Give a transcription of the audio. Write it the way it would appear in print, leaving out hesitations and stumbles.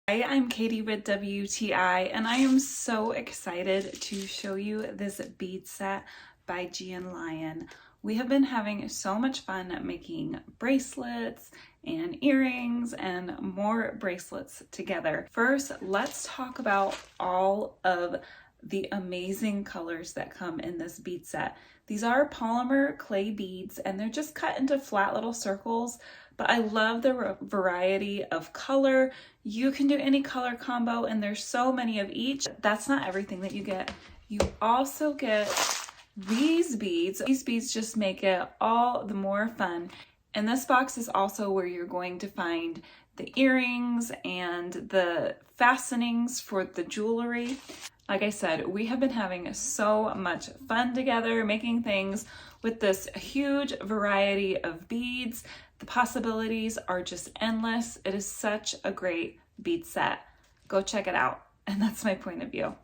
Hi, I'm Katie with WTI, and I am so excited to show you this bead set by Gionlion. We have been having so much fun making bracelets and earrings and more bracelets together. First, let's talk about all of the amazing colors that come in this bead set. These are polymer clay beads and they're just cut into flat little circles, but I love the variety of color. You can do any color combo and there's so many of each. That's not everything that you get. You also get these beads. These beads just make it all the more fun. And this box is also where you're going to find the earrings and the fastenings for the jewelry. Like I said, we have been having so much fun together making things with this huge variety of beads. The possibilities are just endless. It is such a great bead set. Go check it out. And that's my point of view.